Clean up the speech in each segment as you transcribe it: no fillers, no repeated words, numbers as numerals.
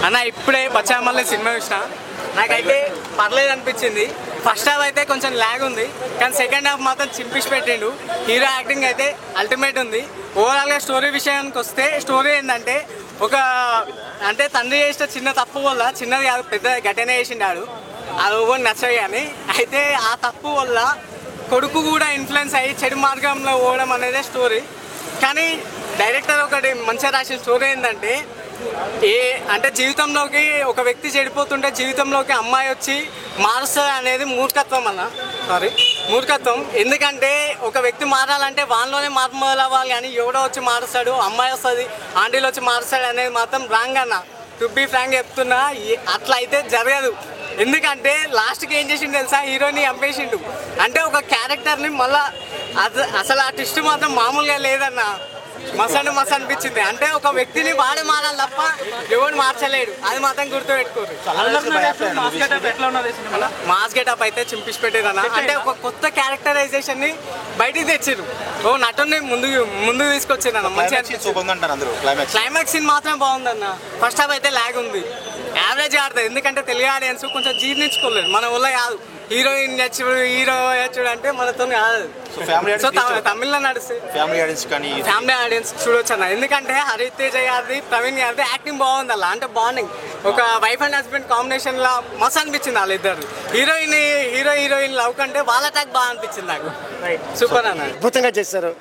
అన్న ఇప్పుడే బచ్చామల్లి సినిమా చూసిన, నాకైతే పర్లేదు అనిపించింది. ఫస్ట్ హాఫ్ అయితే కొంచెం ల్యాగ్ ఉంది, కానీ సెకండ్ హాఫ్ మాత్రం చింపిసి పెట్టిండు. హీరో యాక్టింగ్ అయితే అల్టిమేట్ ఉంది. ఓవరాల్గా స్టోరీ విషయానికి వస్తే, స్టోరీ ఏంటంటే అంటే తండ్రి చేసిన చిన్న తప్పు వల్ల, చిన్నది కాదు పెద్ద ఘటన చేసిండాడు, అది ఓవర్ నచ్చవి. కానీ అయితే ఆ తప్పు వల్ల కొడుకు కూడా ఇన్ఫ్లుయెన్స్ అయ్యి చెడు మార్గంలో పోవడం అనేది స్టోరీ. కానీ డైరెక్టర్ ఒకటి మంచిగా రాసిన స్టోరీ ఏంటంటే, అంటే జీవితంలోకి ఒక వ్యక్తి చెడిపోతుంటే జీవితంలోకి అమ్మాయి వచ్చి మారుస్తుంది అనేది మూర్ఖత్వం మూర్ఖత్వం. ఎందుకంటే ఒక వ్యక్తి మారాలంటే వాళ్ళలోనే మార్పు మొదలవ్వాలి, కానీ ఎవడో వచ్చి మారుస్తాడు, అమ్మాయి వస్తుంది, ఆంటీలు వచ్చి మారుస్తాడు అనేది మాత్రం రాంగ్ అన్న. టు బీ ఫ్రాంక్ చెప్తున్నా, అట్లా అయితే జరగదు. ఎందుకంటే లాస్ట్కి ఏం చేసిండు తెలుసా, హీరోని చంపేసిండు. అంటే ఒక క్యారెక్టర్ని మళ్ళీ అసలు ఆ ట్విస్ట్ మాత్రం మామూలుగా లేదన్న, మస్తు అనిపించింది. అంటే ఒక వ్యక్తిని వాడే మారాలి తప్ప ఎవరు మార్చలేడు, అది మాత్రం గుర్తుపెట్టుకోరు. మాస్ గెటప్ అయితే చింపిసి పెట్టేదన్న. అంటే ఒక కొత్త క్యారెక్టరైజేషన్ ని బయటికి తెచ్చిరు, ఓ నటుని ముందు తీసుకొచ్చిందన్న. మంచిగా క్లైమాక్స్ సీన్ మాత్రం బాగుందన్న. ఫస్ట్ హాఫ్ అయితే ల్యాగ్ ఉంది, యావరేజ్ ఆడుతుంది. ఎందుకంటే తెలుగు ఆడియన్స్ కొంచెం జీర్ణించుకోలేదు, మన వల్ల కాదు. హీరోయిన్ నచ్చుడు, హీరో నచ్చుడు అంటే మనతో కాదు. సో తమిళ్లో నడుస్తుంది, ఫ్యామిలీ ఆడియన్స్ చూడొచ్చు అన్న. ఎందుకంటే హరితేజ గారిది, ప్రవీణ్ గారిది యాక్టింగ్ బాగుంది అలా. అంటే బాండింగ్ ఒక వైఫ్ అండ్ హస్బెండ్ కాంబినేషన్ లా మస్తు అనిపించింది వాళ్ళిద్దరు. హీరోయిన్ లవ్ కంటే వాళ్ళ అటాక్ బాగా అనిపించింది నాకు. సూపర్ అన్న, అద్భుతంగా చేశారు.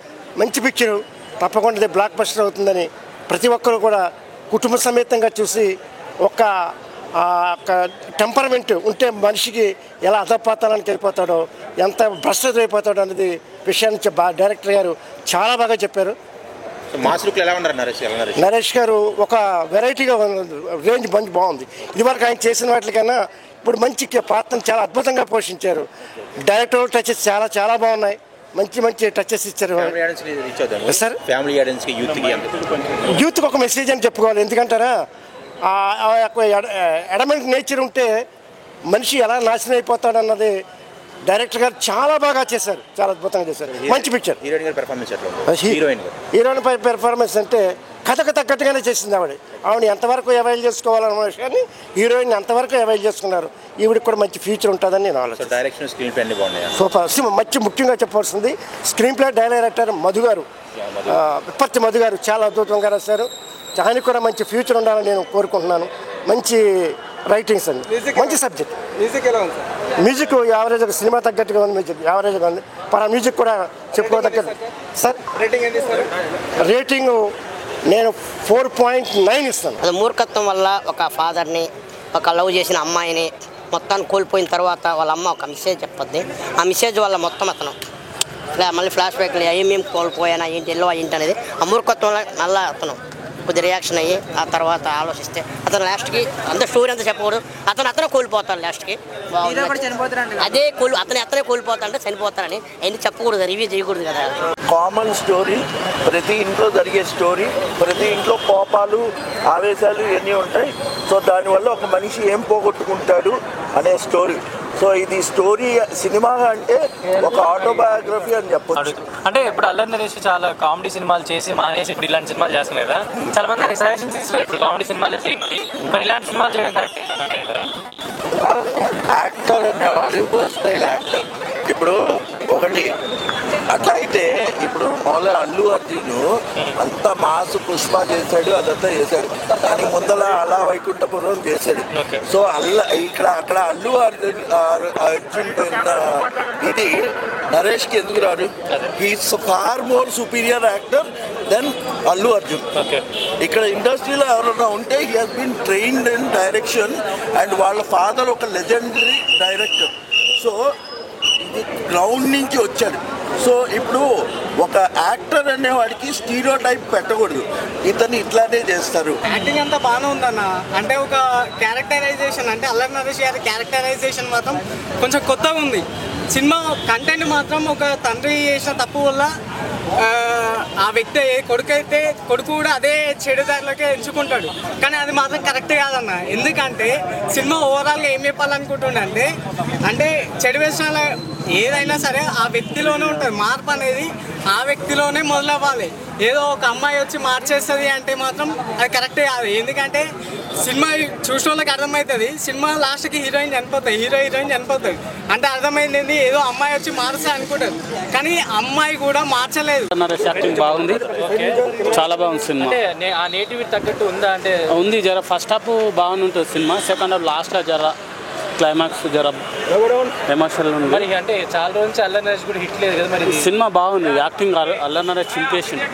మంచి పిక్చరు, తప్పకుండా బ్లాక్ బస్టర్ అవుతుందని ప్రతి ఒక్కరు కూడా కుటుంబ సమేతంగా చూసి, ఒక టెంపర్మెంట్ ఉంటే మనిషికి ఎలా అధపాతానికి వెళ్ళిపోతాడో, ఎంత భ్రష్టత అయిపోతాడో అనేది విషయాన్ని డైరెక్టర్ గారు చాలా బాగా చెప్పారు. నరేష్ గారు ఒక వెరైటీగా రేంజ్ బాగుంది. ఇదివరకు ఆయన చేసిన వాటికన్నా ఇప్పుడు మంచి పాత్రను చాలా అద్భుతంగా పోషించారు. డైరెక్టర్ టచెస్ చాలా బాగున్నాయి, మంచి టచెస్ ఇచ్చారు సార్. యూత్కి ఒక మెసేజ్ అని చెప్పుకోవాలి. ఎందుకంటారా, ఎడమెంట్ నేచర్ ఉంటే మనిషి ఎలా నాశనం అయిపోతాడు అన్నది డైరెక్టర్ గారు చాలా బాగా చేశారు, చాలా అద్భుతంగా చేశారు. మంచి పిక్చర్. హీరోయిన్ పై పెర్ఫార్మెన్స్ అంటే కథకు తగ్గట్టుగానే చేసింది ఆవిడ ఎంతవరకు అవైల్ చేసుకోవాలన్న విషయాన్ని హీరోయిన్ అంతవరకు అవైల్ చేసుకున్నారు. ఈవిడికి కూడా మంచి ఫ్యూచర్ ఉంటుందని నేను ఆలోచిస్తాను. సూపర్. మంచి ముఖ్యంగా చెప్పవలసింది స్క్రీన్ ప్లే డైరెక్టర్ మధు గారు, విప్పర్తి మధు గారు చాలా అద్భుతంగా రాశారు. ఆయనకు కూడా మంచి ఫ్యూచర్ ఉండాలని నేను కోరుకుంటున్నాను. మంచి రైటింగ్స్ అండి, మంచి సబ్జెక్ట్. మ్యూజిక్ యావరేజ్, సినిమా తగ్గట్టుగా ఉంది, మ్యూజిక్ యావరేజ్గా ఉంది. మ్యూజిక్ కూడా చెప్పుకోదగ్గది సార్. రేటింగ్ నేను 4.9 ఇస్తాను. అది మూర్ఖత్వం వల్ల ఒక ఫాదర్ని, ఒక లవ్ చేసిన అమ్మాయిని మొత్తాన్ని కోల్పోయిన తర్వాత వాళ్ళ అమ్మ ఒక మెసేజ్ చెప్పొద్ది. ఆ మెసేజ్ వల్ల మొత్తం అతను మళ్ళీ ఫ్లాష్ బ్యాక్లు ఏమేమి కోల్పోయానా ఏంటి, ఎల్లో ఏంటి అనేది ఆ మూర్ఖత్వం వల్ల అతను కొద్ది రియాక్షన్ అయ్యి ఆ తర్వాత ఆలోచిస్తే అతను లాస్ట్కి అంత స్టోరీ అంతా చెప్పకూడదు, అతను కోల్పోతాడు లాస్ట్కి. అదే అతనే కోల్పోతాడంటే చనిపోతాడని ఎందుకు చెప్పకూడదు, రివ్యూ చేయకూడదు కదా. కామన్ స్టోరీ, ప్రతి ఇంట్లో జరిగే స్టోరీ, ప్రతి ఇంట్లో కోపాలు ఆవేశాలు ఇవన్నీ ఉంటాయి. సో దానివల్ల ఒక మనిషి ఏం పోగొట్టుకుంటాడు అనే స్టోరీ. సో ఇది స్టోరీ సినిమా అంటే ఒక ఆటోబయోగ్రఫీ అని చెప్పొచ్చు. అంటే ఇప్పుడు అల్లరి నరేష్ చాలా కామెడీ సినిమాలు చేసి మానేసి ఇప్పుడు ఇలాంటి సినిమాలు చేస్తున్నారు కదా, చాలా మంది సజెషన్స్ ఇస్తారు ఇప్పుడు కామెడీ సినిమాలు ఇలాంటి సినిమాలు చేయడం యాక్టర్ అనేవాడు యాక్టర్. ఇప్పుడు ఒకటి అట్లా అయితే ఇప్పుడు మామూలుగా అల్లు అర్జున్ అంత మాసు పుష్ప చేశాడు, అదంతా చేశాడు. దానికి ముందర అలా వైకుంఠపురం చేశాడు. సో అక్కడ అల్లు అర్జున్ ఇది నరేష్కి ఎందుకు రాడు? He's far more superior actor then Allu Arjun. ఇక్కడ ఇండస్ట్రీలో ఎవరైనా ఉంటే he has been trained in direction and వాళ్ళ ఫాదర్ ఒక లెజెండరీ డైరెక్టర్. సో ఇది గ్రౌండ్ నుంచి వచ్చాడు. సో ఇప్పుడు ఒక యాక్టర్ అనేవాడికి స్టీరియో టైప్ పెట్టకూడదు, ఇతను ఇట్లానే చేస్తారు. యాక్టింగ్ అంతా బాగానే ఉందన్న. అంటే ఒక క్యారెక్టరైజేషన్, అంటే అల్లరి నరేష్ గారి క్యారెక్టరైజేషన్ మాత్రం కొంచెం కొత్తగా ఉంది. సినిమా కంటెంట్ మాత్రం ఒక తండ్రి చేసిన తప్పు వల్ల ఆ వ్యక్తి కొడుకు కూడా అదే చెడు దారిలోకే ఎంచుకుంటాడు. కానీ అది మాత్రం కరెక్ట్ కాదన్న. ఎందుకంటే సినిమా ఓవరాల్గా ఏం చెప్పాలనుకుంటుండే అంటే చెడు వ్యసనాలు ఏదైనా సరే ఆ వ్యక్తిలోనే ఉంటుంది. మార్పు అనేది ఆ వ్యక్తిలోనే మొదలవ్వాలి. ఏదో ఒక అమ్మాయి వచ్చి మార్చేస్తుంది అంటే మాత్రం అది కరెక్టే కాదు. ఎందుకంటే సినిమా చూసిన వాళ్ళకి అర్థమవుతుంది, సినిమా లాస్ట్కి హీరోయిన్ చనిపోతుంది అంటే అర్థమైంది ఏంది, ఏదో అమ్మాయి వచ్చి మారుస్తా అనుకుంటారు కానీ అమ్మాయి కూడా మార్చలేదు. యాక్టింగ్ బాగుంది, చాలా బాగుంది సినిమా. అంటే ఆ నేటివిటీ తగ్గట్టు ఉందా అంటే ఉంది జర ఫస్ట్ హాఫ్ బాగానే ఉంటుంది సినిమా, సెకండ్ హాఫ్ లాస్ట్లో జర క్లైమాక్స్ జర ఎమోషనల్ ఉంది. మరి అంటే చాలా రోజు నుంచి అల్లరి నరేష్ కూడా హిట్ లేదు కదా, మరి సినిమా బాగుంది, యాక్టింగ్ అల్లరి నరేష్ చింపేసింది.